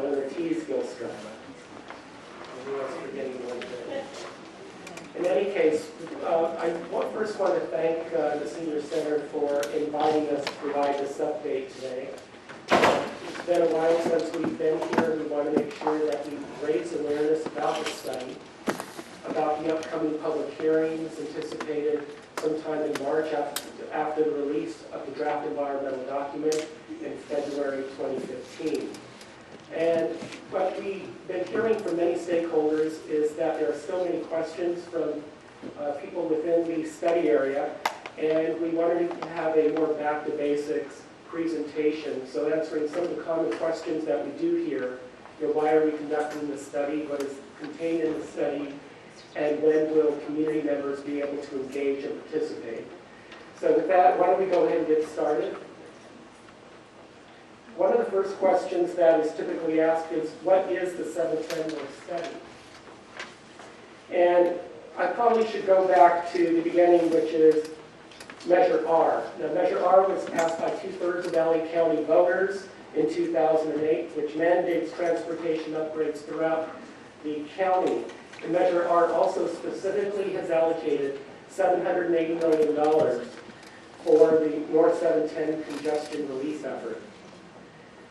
and the T is Gilstrap. In any case, I first want to thank the Senior Center for inviting us to provide this update today. It's been a while since we've been here. We want to make sure that we raise awareness about the study, about the upcoming public hearings anticipated sometime in March after the release of the draft environmental document in February 2015. And what we've been hearing from many stakeholders is that there are still many questions from people within the study area, and we wanted to have a more back to basics presentation. So answering some of the common questions that we do hear, why are we conducting the study, what is contained in the study, and when will community members be able to engage and participate. So with that, why don't we go ahead and get started. One of the first questions that is typically asked is, what is the 710 North study? And I probably should go back to the beginning, which is Measure R. Now, Measure R was passed by 2/3 of LA County voters in 2008, which mandates transportation upgrades throughout the county. And Measure R also specifically has allocated $780 million for the North 710 congestion release effort.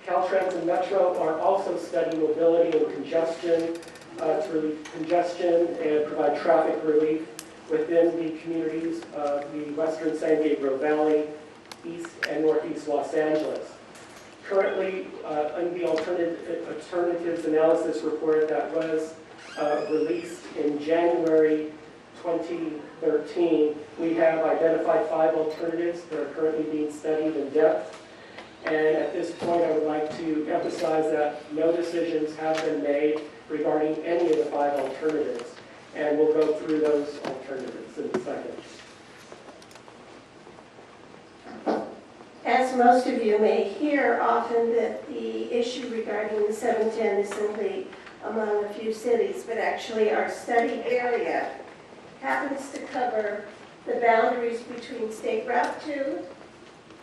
Caltrans and Metro are also studying mobility and congestion to relieve congestion and provide traffic relief within the communities of the western San Gabriel Valley, east and northeast Los Angeles. Currently, in the alternatives analysis report that was released in January 2013, we have identified 5 alternatives that are currently being studied in depth. And at this point, I would like to emphasize that no decisions have been made regarding any of the 5 alternatives. And we'll go through those alternatives in a second. As most of you may hear often, that the issue regarding the 710 is simply among a few cities, but actually our study area happens to cover the boundaries between State Route 2,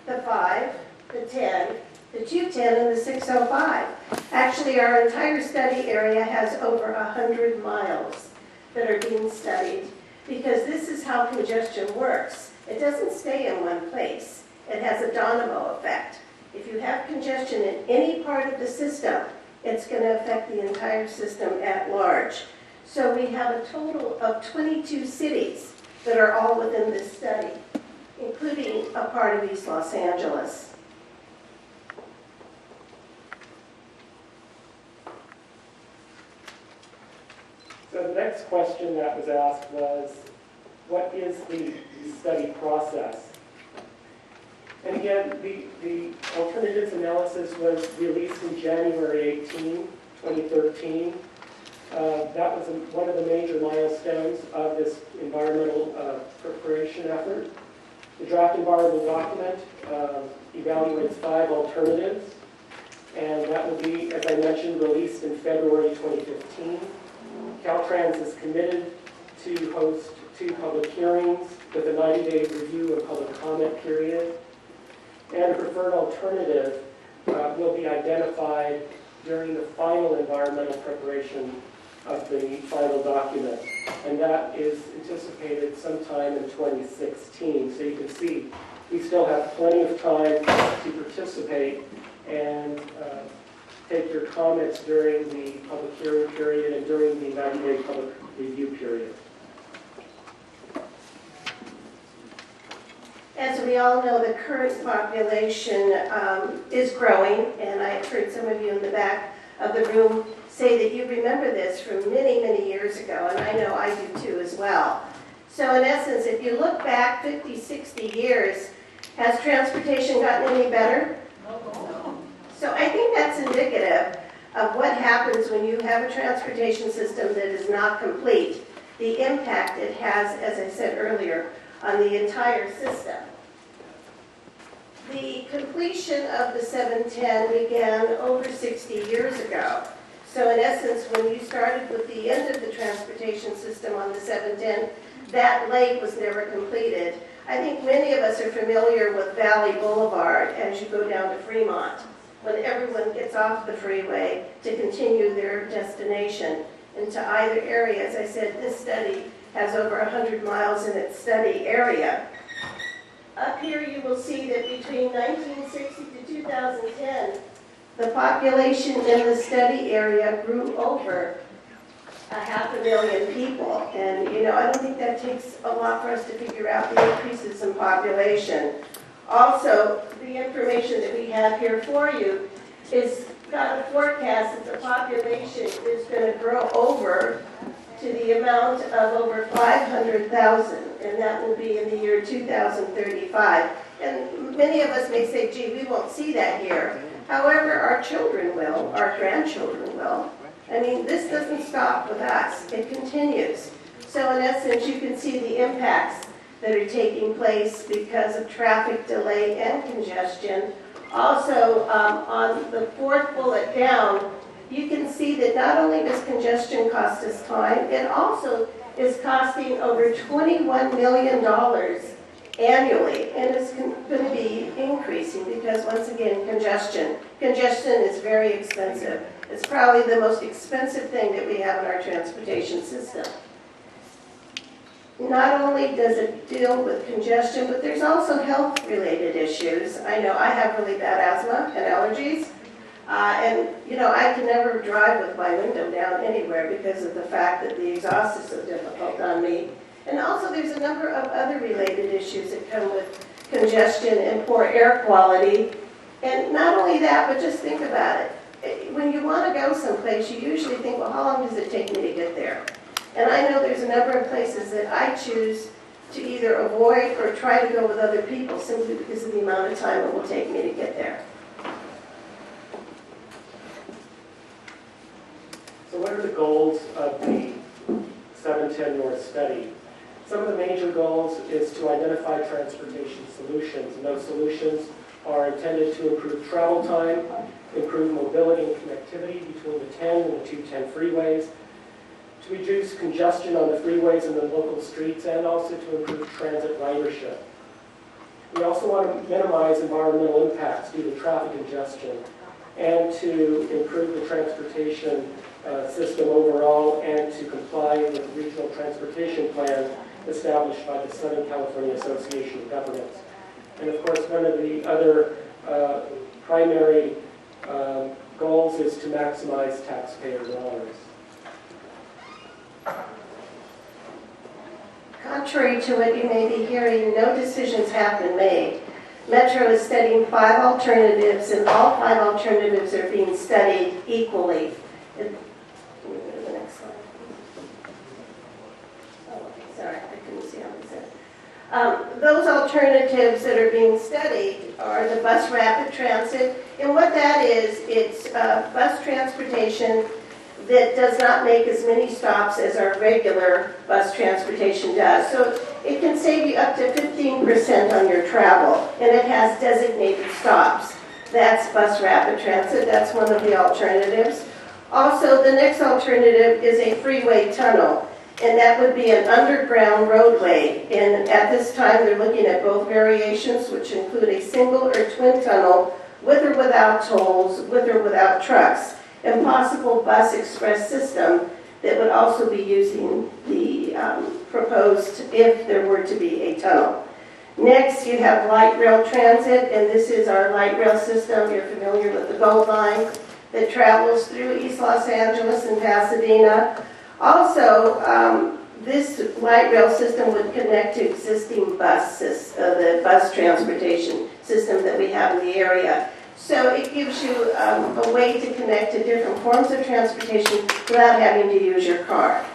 the 5, the 10, the 210, and the 605. Actually, our entire study area has over 100 miles that are being studied, because this is how congestion works. It doesn't stay in one place. It has a domino effect. If you have congestion in any part of the system, it's going to affect the entire system at large. So we have a total of 22 cities that are all within this study, including a part of East Los Angeles. So the next question that was asked was, what is the study process? And again, the alternatives analysis was released in January 18, 2013. That was one of the major milestones of this environmental preparation effort. The draft environmental document evaluates 5 alternatives, and that will be, as I mentioned, released in February 2015. Caltrans is committed to host 2 public hearings with a 90-day review and public comment period. And a preferred alternative will be identified during the final environmental preparation of the final document. And that is anticipated sometime in 2016. So you can see we still have plenty of time to participate and take your comments during the public hearing period and during the 90-day public review period. As we all know, the current population is growing, and I've heard some of you in the back of the room say that you remember this from many, many years ago, and I know I do too as well. So in essence, if you look back 50, 60 years, has transportation gotten any better? No. So I think that's indicative of what happens when you have a transportation system that is not complete, the impact it has, as I said earlier, on the entire system. The completion of the 710 began over 60 years ago. So in essence, when you started with the end of the transportation system on the 710, that leg was never completed. I think many of us are familiar with Valley Boulevard as you go down to Fremont. when everyone gets off the freeway to continue their destination into either area. As I said, this study has over 100 miles in its study area. Up here you will see that between 1960 to 2010, the population in the study area grew over 500,000 people. And I don't think that takes a lot for us to figure out the increases in population. Also, the information that we have here for you is got a forecast that the population is going to grow over to the amount of over 500,000, and that will be in the year 2035. And many of us may say, gee, we won't see that here. However, our children will, our grandchildren will. I mean, this doesn't stop with us, it continues. So in essence, you can see the impacts that are taking place because of traffic delay and congestion. Also, on the fourth bullet down, you can see that not only does congestion cost us time, it also is costing over $21 million annually, and it's going to be increasing because, once again, congestion is very expensive. It's probably the most expensive thing that we have in our transportation system. Not only does it deal with congestion, but there's also health-related issues. I know I have really bad asthma and allergies, and I can never drive with my window down anywhere because of the fact that the exhaust is so difficult on me. And also there's a number of other related issues that come with congestion and poor air quality. And not only that, but just think about it. When you want to go someplace, you usually think, well, how long does it take me to get there? And I know there's a number of places that I choose to either avoid or try to go with other people simply because of the amount of time it will take me to get there. So what are the goals of the 710 North study? Some of the major goals is to identify transportation solutions, and those solutions are intended to improve travel time, improve mobility and connectivity between the 10 and the 210 freeways, to reduce congestion on the freeways and the local streets, and also to improve transit ridership. We also want to minimize environmental impacts due to traffic congestion and to improve the transportation system overall and to comply with the regional transportation plan established by the Southern California Association of Governments. And of course, one of the other primary goals is to maximize taxpayer dollars. Contrary to what you may be hearing, no decisions have been made. Metro is studying 5 alternatives, and all 5 alternatives are being studied equally. Can we go to the next slide? Oh, okay, sorry, I couldn't see how it said. Those alternatives that are being studied are the bus rapid transit, and what that is, it's bus transportation that does not make as many stops as our regular bus transportation does. So it can save you up to 15% on your travel, and it has designated stops. That's bus rapid transit. That's one of the alternatives. Also, the next alternative is a freeway tunnel, and that would be an underground roadway. And at this time, they're looking at both variations, which include a single or twin tunnel with or without tolls, with or without trucks, and possible bus express system that would also be using the proposed if there were to be a tunnel. Next, you have light rail transit, and this is our light rail system. You're familiar with the Gold Line that travels through East Los Angeles and Pasadena. Also, this light rail system would connect to existing the bus transportation system that we have in the area. So it gives you a way to connect to different forms of transportation without having to use your car.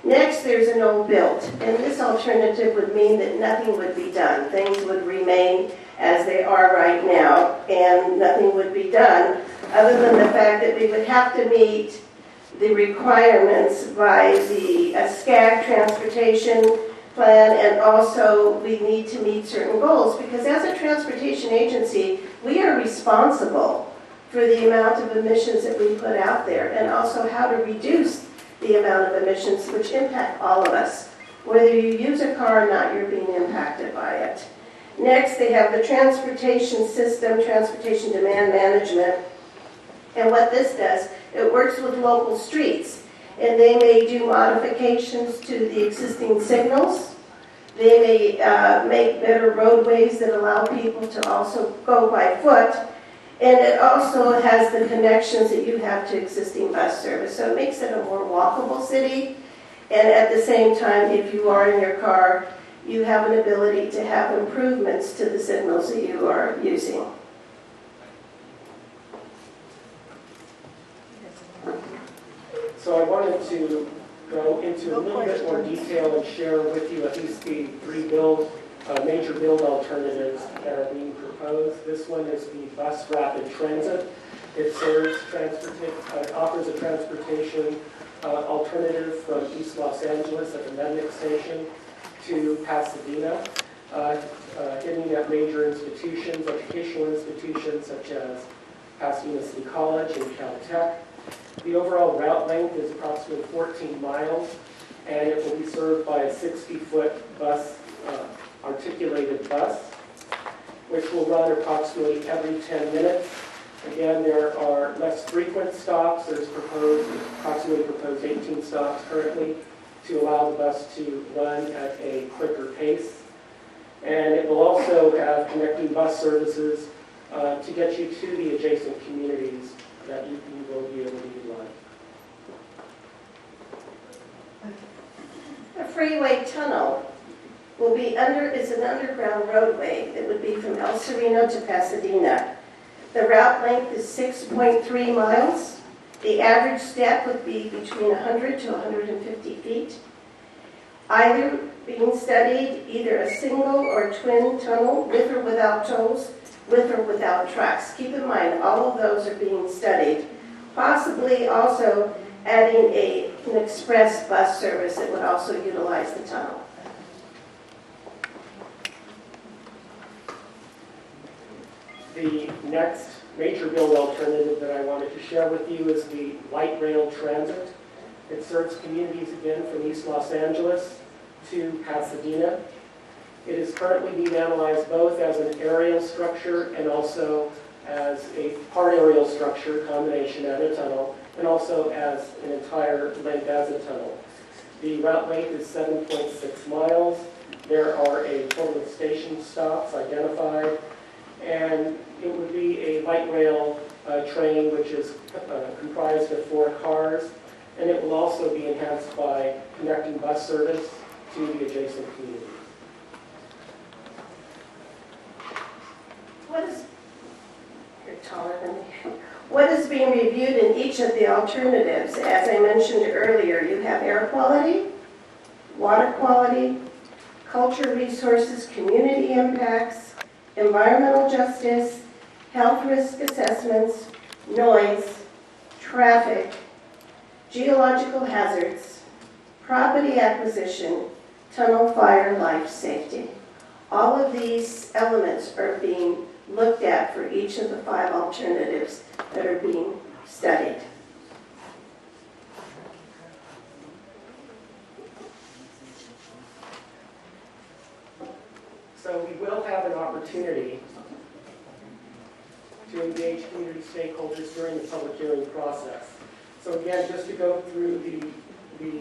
Next, there's a no built, and this alternative would mean that nothing would be done. Things would remain as they are right now, and nothing would be done other than the fact that we would have to meet the requirements by the SCAG transportation plan, and also we need to meet certain goals, because as a transportation agency, we are responsible for the amount of emissions that we put out there, and also how to reduce the amount of emissions which impact all of us. Whether you use a car or not, you're being impacted by it. Next, they have the transportation system, transportation demand management. And what this does, it works with local streets. And they may do modifications to the existing signals. They may make better roadways that allow people to also go by foot. And it also has the connections that you have to existing bus service. So it makes it a more walkable city. And at the same time, if you are in your car, you have an ability to have improvements to the signals that you are using. So I wanted to go into a little bit more detail and share with you at least the three major build alternatives that are being proposed. This one is the bus rapid transit. It offers a transportation alternative from East Los Angeles at the Mednick Station to Pasadena, hitting at major institutions, educational institutions such as Pasadena City College and Caltech. The overall route length is approximately 14 miles, and it will be served by a 60-foot bus, articulated bus, which will run approximately every 10 minutes. Again, there are less frequent stops. There's approximately proposed 18 stops currently to allow the bus to run at a quicker pace. And it will also have connecting bus services to get you to the adjacent communities that you will be able to utilize. A freeway tunnel will be is an underground roadway that would be from El Sereno to Pasadena. The route length is 6.3 miles. The average step would be between 100 to 150 feet. Either being studied, either a single or twin tunnel, with or without tolls, with or without tracks. Keep in mind, all of those are being studied. Possibly also adding an express bus service that would also utilize the tunnel. The next major build alternative that I wanted to share with you is the light rail transit. It serves communities again from East Los Angeles to Pasadena. It is currently being analyzed both as an aerial structure and also as a part aerial structure combination and a tunnel, and also as an entire length as a tunnel. The route length is 7.6 miles. There are a total of station stops identified, and it would be a light rail train which is comprised of 4 cars, and it will also be enhanced by connecting bus service to the adjacent communities. You're taller than me. What is being reviewed in each of the alternatives? As I mentioned earlier, you have air quality, water quality, culture resources, community impacts, environmental justice, health risk assessments, noise, traffic, geological hazards, property acquisition, tunnel fire, life safety. All of these elements are being looked at for each of the 5 alternatives that are being studied. So we will have an opportunity to engage community stakeholders during the public hearing process. So again, just to go through the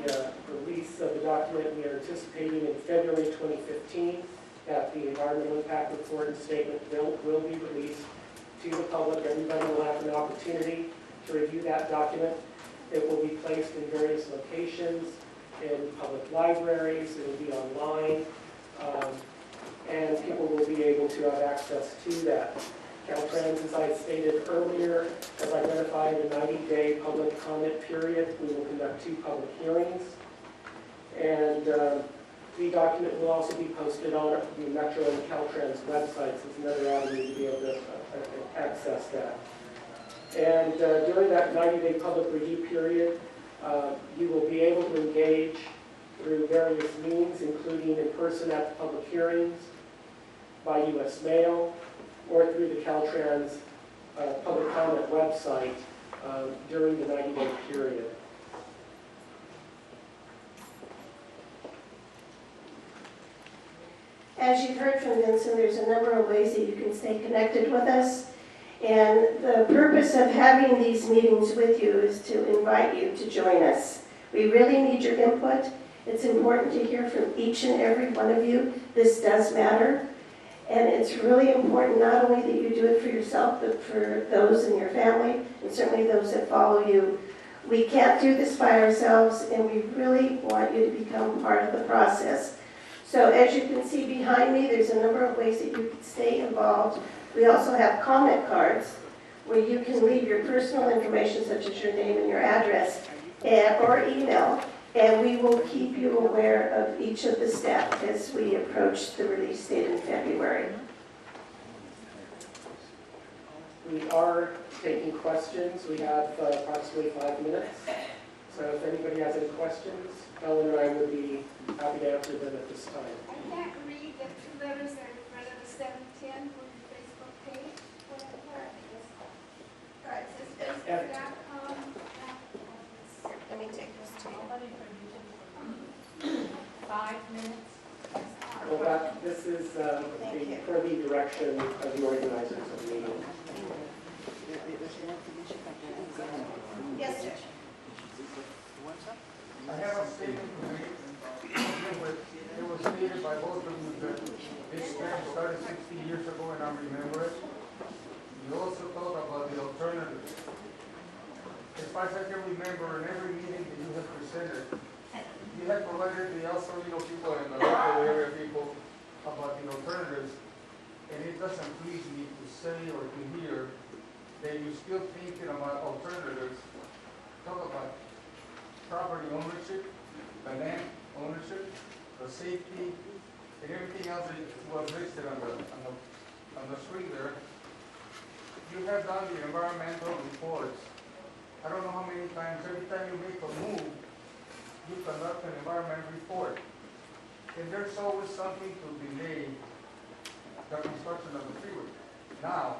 release of the document, we are anticipating in February 2015 that the environmental impact report and statement will be released to the public. Everybody will have an opportunity to review that document. It will be placed in various locations, in public libraries, it will be online, and people will be able to have access to that. Caltrans, as I stated earlier, has identified a 90-day public comment period. We will conduct 2 public hearings, and the document will also be posted on the Metro and Caltrans websites as another avenue to be able to access that. And during that 90-day public review period, you will be able to engage through various means, including in person at the public hearings, by U.S. mail, or through the Caltrans public comment website during the 90-day period. As you've heard from Vincent, there's a number of ways that you can stay connected with us. And the purpose of having these meetings with you is to invite you to join us. We really need your input. It's important to hear from each and every one of you. This does matter. And it's really important not only that you do it for yourself, but for those in your family, and certainly those that follow you. We can't do this by ourselves, and we really want you to become part of the process. So as you can see behind me, there's a number of ways that you can stay involved. We also have comment cards where you can leave your personal information, such as your name and your address, or email, and we will keep you aware of each of the steps as we approach the release date in February. We are taking questions. We have approximately 5 minutes. So if anybody has any questions, Ellen and I would be happy to answer them at this time. I can't read the 2 letters that are in front of the 710 on your Facebook page. All right, it says Facebook.com. Let me take this to you. 5 minutes. Well, this is per the direction of the organizers of the meeting. Yes, sir. I have a statement to make. It was stated by both of you that this trend started 60 years ago, and I remember it. You also talk about the alternatives. As far as I can remember, in every meeting that you have presented, you have provided the El Sereno people and the local area people about the alternatives, and it doesn't please me to say or to hear that you're still thinking about alternatives. Talk about property ownership, the land ownership, the safety, and everything else that was listed on the screen there. You have done the environmental reports. I don't know how many times, every time you make a move, you conduct an environmental report. And there's always something to delay the construction of the freeway. Now,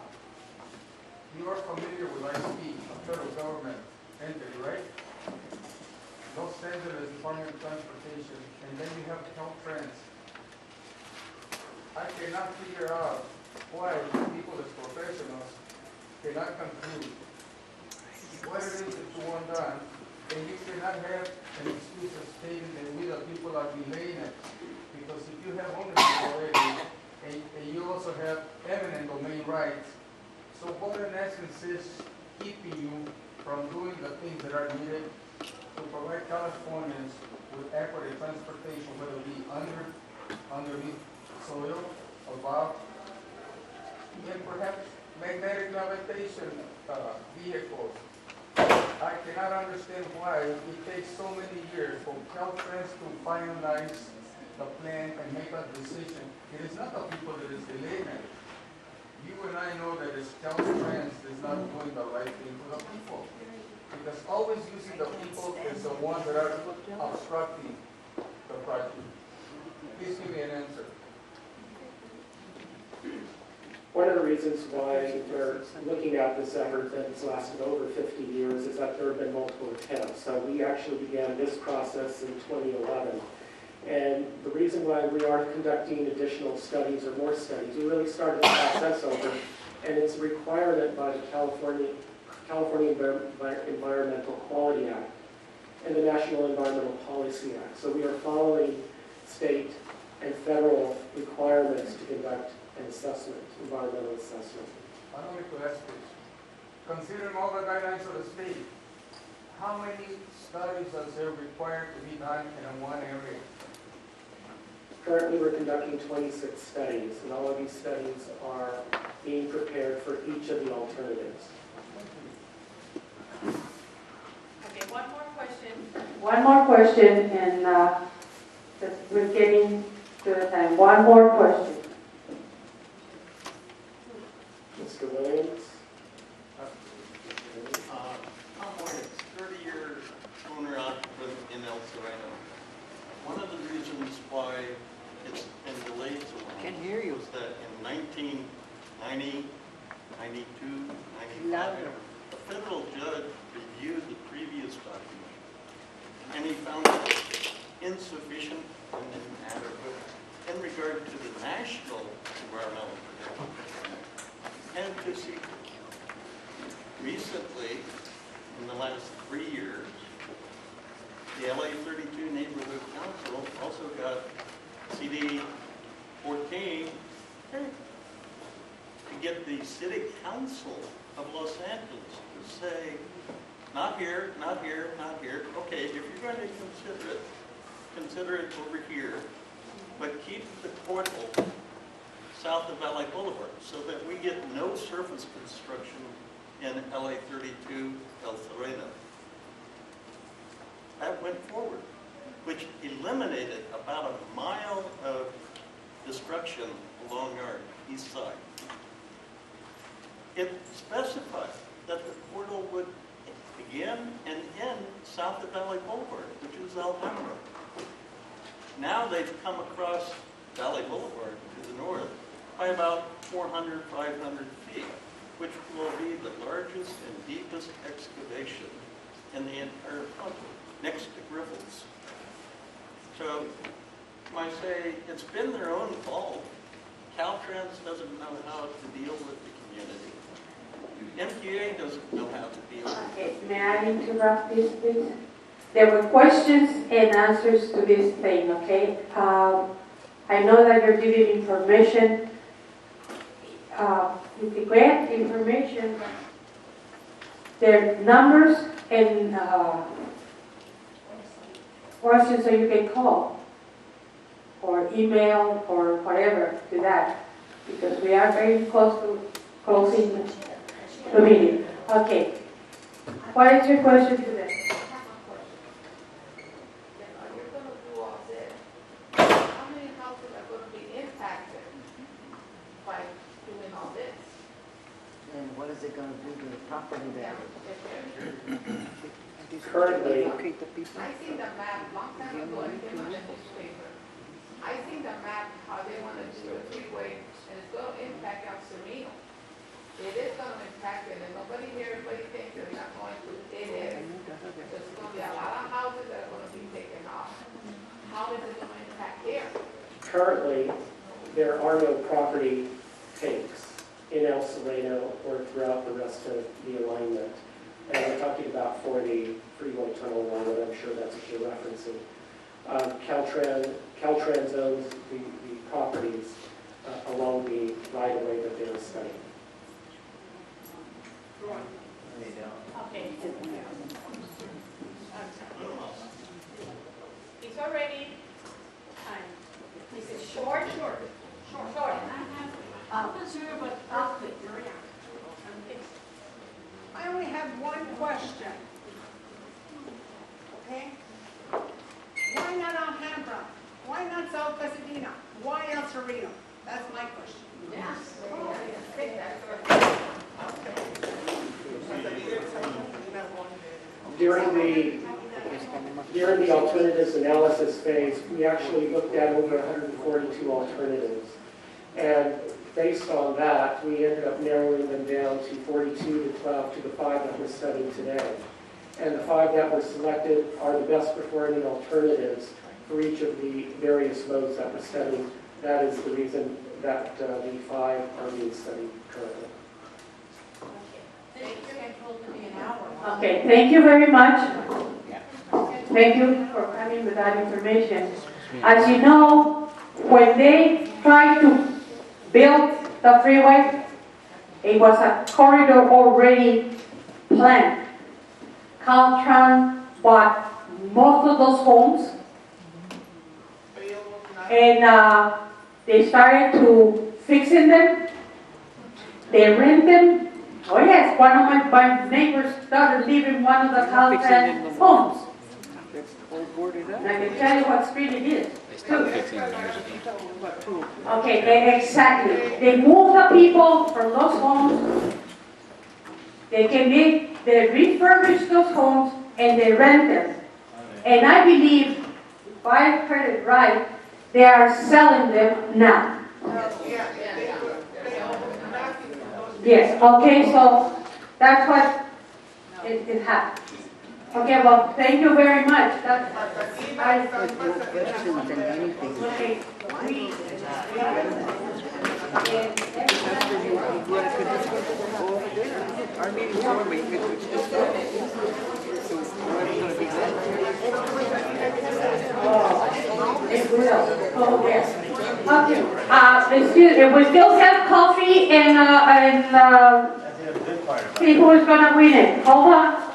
you are familiar with ICP, a federal government entity, right? Los Angeles Department of Transportation, and then you have Caltrans. I cannot figure out why people as professionals cannot conclude what it is that you want done, and you cannot have an excuse of stating that we the people are delaying it. Because if you have ownership already, and you also have eminent domain rights, so what in essence is keeping you from doing the things that are needed to provide Californians with adequate transportation, whether it be underneath soil, above, and perhaps magnetic levitation vehicles. I cannot understand why it takes so many years for Caltrans to finalize the plan and make a decision. It is not the people that is delaying it. You and I know that it's Caltrans is not doing the right thing for the people. Because always using the people is the ones that are obstructing the project. Please give me an answer. One of the reasons why we're looking at this effort that's lasted over 50 years is that there have been multiple attempts. So we actually began this process in 2011. And the reason why we are conducting additional studies or more studies, we really started the process over, and it's a requirement by the California Environmental Quality Act and the National Environmental Policy Act. So we are following state and federal requirements to conduct an assessment, environmental assessment. I don't need to ask this. Considering all the guidelines of the state, how many studies are there required to be done in one area? Currently, we're conducting 26 studies, and all of these studies are being prepared for each of the alternatives. Okay, one more question, and we're getting to the time. One more question. Mr. Williams? I'm Williams, 30-year owner-occupant in El Sereno. One of the reasons why it's been delayed so long was that in 1990, 92, 95, a federal judge reviewed the previous document, and he found it insufficient and inadequate, and in regard to the national environmental protection and to CEQA. Recently, in the last 3 years, the LA 32 Neighborhood Council also got CD 14 to get the City Council of Los Angeles to say, not here, not here, not here. Okay, if you're going to consider it over here, but keep the portal south of LA Boulevard so that we get no surface construction in LA 32 El Sereno. That went forward, which eliminated about a mile of destruction along our east side. It specified that the portal would begin and end south of Valley Boulevard, which is Alhambra. Now they've come across Valley Boulevard to the north by about 400, 500 feet, which will be the largest and deepest excavation in the entire country, next to Griffiths. So I say it's been their own fault. Caltrans doesn't know how to deal with the community. MTA doesn't know how to deal with Okay, may I interrupt this, please? There were questions and answers to this thing, okay? I know that you're giving information. You can get information, their numbers and questions so you can call or email or whatever to that, because we are very close to closing the meeting. Okay. What is your question today? You're going to do all this. How many houses are going to be impacted by doing all this? And what is it going to do to the property value? Currently, I seen the map long time ago, I came on the newspaper. I seen the map, how they want to do a freeway, and it's going to impact our Sereno. It is going to impact it, and nobody here, everybody thinks it's not going to. It is. There's going to be a lot of houses that are going to be taken off. How is it going to impact here? currently, there are no property takes in El Sereno or throughout the rest of the alignment. And we're talking about for the freeway tunnel line, and I'm sure that's what you're referencing. Caltrans owns the properties along the right-of-way that they're studying. Okay. It's already time. Is it short? Short. I'm not sure about outfit. I only have one question. Okay? Why not Alhambra? Why not South Pasadena? Why El Sereno? That's my question. During the alternatives analysis phase, we actually looked at over 142 alternatives. And based on that, we ended up narrowing them down to 42 to 12 to the 5 that we're studying today. And the 5 that were selected are the best performing alternatives for each of the various modes that we're studying. That is the reason that the 5 are being studied currently. Okay, thank you very much. Thank you for coming with that information. As you know, when they tried to build the freeway, it was a corridor already planned. Caltrans bought most of those homes, and they started to fixing them. They rent them. Oh yes, one of my neighbors started living in one of the Caltrans homes. And I can tell you what street it is, too. Okay, exactly. They move the people from those homes. They refurbish those homes and they rent them. And I believe, if I heard it right, they are selling them now. Yes, okay, so that's what it happened. Okay, well, thank you very much. That's, I, With more questions than anything. okay, we, Our meeting's over, we just started. So it's gonna be it will. Oh, yes. Okay, we still have coffee and see who is gonna win it. Hold on.